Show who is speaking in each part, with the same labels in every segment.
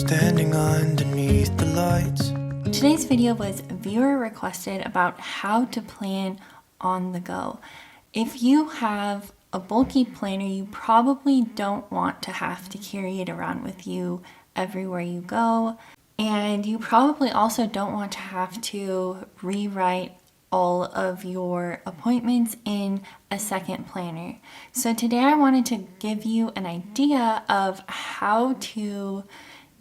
Speaker 1: standing underneath the lights.
Speaker 2: Today's video was viewer requested about how to plan on the go. If you have a bulky planner, you probably don't want to have to carry it around with you everywhere you go. And you probably also don't want to have to rewrite all of your appointments in a second planner. So today I wanted to give you an idea of how to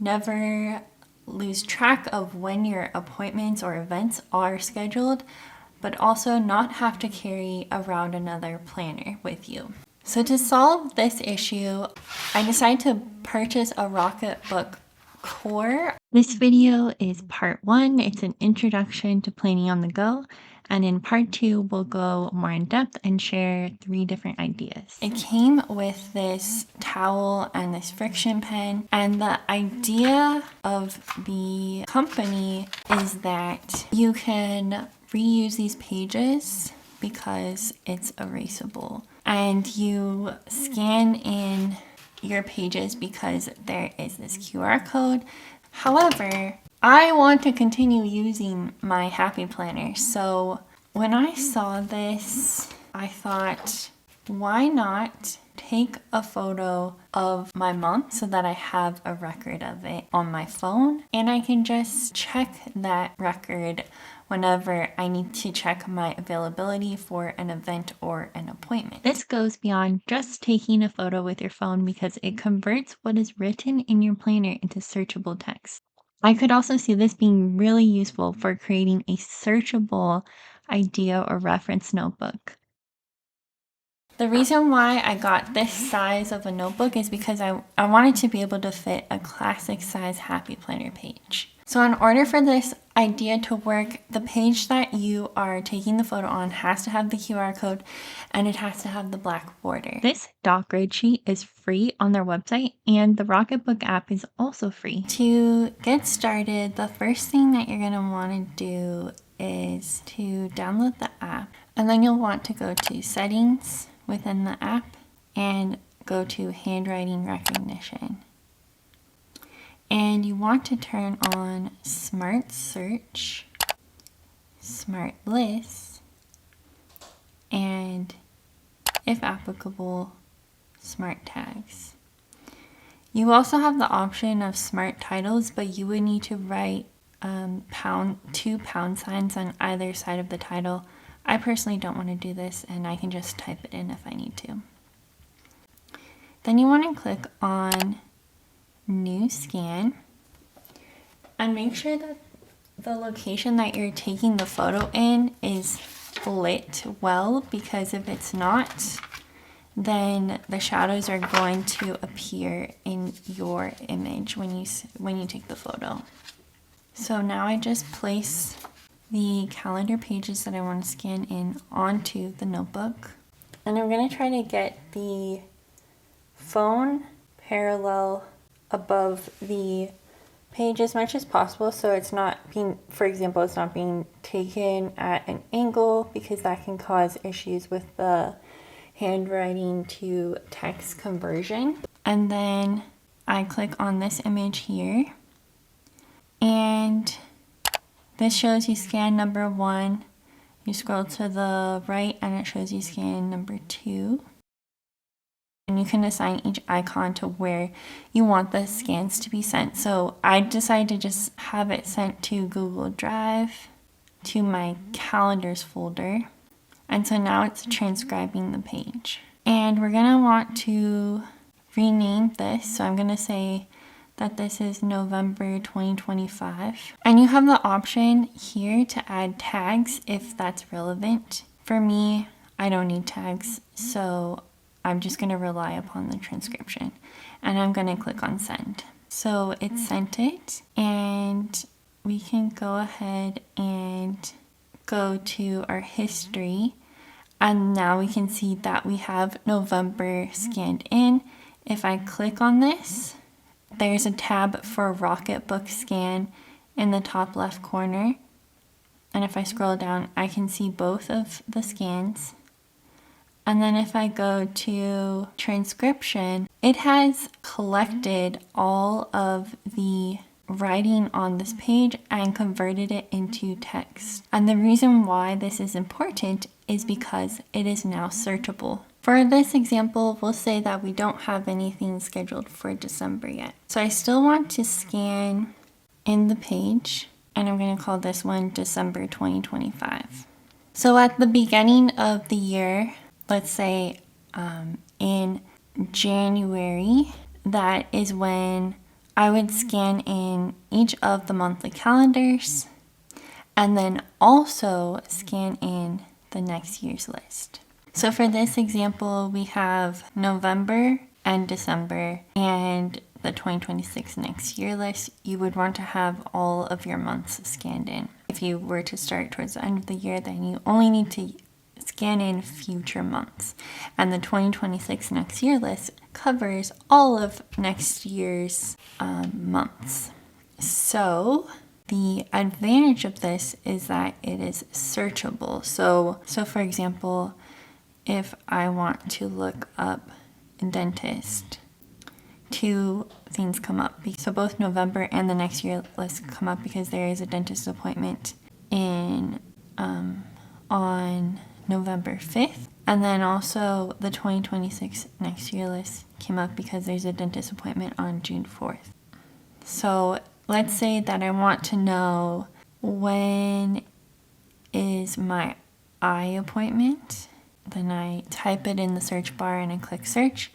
Speaker 2: never lose track of when your appointments or events are scheduled, but also not have to carry around another planner with you. So to solve this issue, I decided to purchase a Rocketbook Core. This video is part 1. It's an introduction to planning on the go. And in part 2, we'll go more in depth and share 3 different ideas. It came with this towel and this friction pen. And the idea of the company is that you can reuse these pages because it's erasable. And you scan in your pages because there is this QR code. However, I want to continue using my Happy Planner. So when I saw this, I thought, why not take a photo of my month so that I have a record of it on my phone, and I can just check that record whenever I need to check my availability for an event or an appointment. This goes beyond just taking a photo with your phone because it converts what is written in your planner into searchable text. I could also see this being really useful for creating a searchable idea or reference notebook. The reason why I got this size of a notebook is because I wanted to be able to fit a classic size Happy Planner page. So in order for this idea to work, the page that you are taking the photo on has to have the QR code and it has to have the black border. This dot grid sheet is free on their website, and the Rocketbook app is also free. To get started, the first thing that you're going to want to do is to download the app, and then you'll want to go to settings within the app and go to handwriting recognition. And you want to turn on Smart Search, Smart Lists, and if applicable, Smart Tags. You also have the option of Smart Titles, but you would need to write 2 pound signs on either side of the title. I personally don't want to do this, and I can just type it in if I need to. Then you want to click on New Scan and make sure that the location that you're taking the photo in is lit well, because if it's not, then the shadows are going to appear in your image when you take the photo. So now I just place the calendar pages that I want to scan in onto the notebook, and I'm going to try to get the phone parallel above the page as much as possible, so it's not being, for example, it's not being taken at an angle, because that can cause issues with the handwriting to text conversion. And then I click on this image here, and this shows you scan number 1. You scroll to the right and it shows you scan number 2. And you can assign each icon to where you want the scans to be sent. So I decided to just have it sent to Google Drive, to my calendars folder. And so now it's transcribing the page. And we're going to want to rename this. So I'm going to say that this is November 2025. And you have the option here to add tags if that's relevant. For me, I don't need tags, so I'm just going to rely upon the transcription. And I'm going to click on send. So it sent it, and we can go ahead and go to our history. And now we can see that we have November scanned in. If I click on this, there's a tab for Rocketbook Scan in the top left corner. And if I scroll down, I can see both of the scans. And then if I go to transcription, it has collected all of the writing on this page and converted it into text. And the reason why this is important is because it is now searchable. For this example, we'll say that we don't have anything scheduled for December yet. So I still want to scan in the page, and I'm going to call this one December 2025. So at the beginning of the year, let's say in January, that is when I would scan in each of the monthly calendars and then also scan in the next year's list. So for this example, we have November and December and the 2026 next year list. You would want to have all of your months scanned in. If you were to start towards the end of the year, then you only need to scan in future months. And the 2026 next year list covers all of next year's months. So the advantage of this is that it is searchable. So for example, if I want to look up dentist, two things come up. So both November and the next year list come up because there is a dentist appointment in on November 5th. And then also the 2026 next year list came up because there's a dentist appointment on June 4th. So let's say that I want to know when is my eye appointment. Then I type it in the search bar and I click search.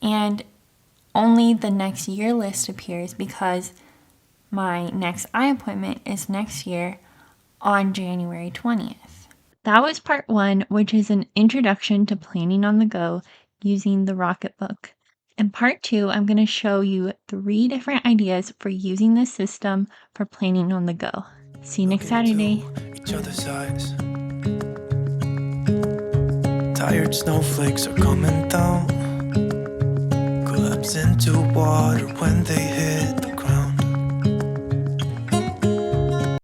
Speaker 2: And only the next year list appears because my next eye appointment is next year on January 20th. That was part 1, which is an introduction to planning on the go using the Rocketbook. In part 2, I'm going to show you 3 different ideas for using this system for planning on the go. See you next Saturday.
Speaker 1: Each other's eyes. Tired snowflakes are coming down, collapse into water when they hit.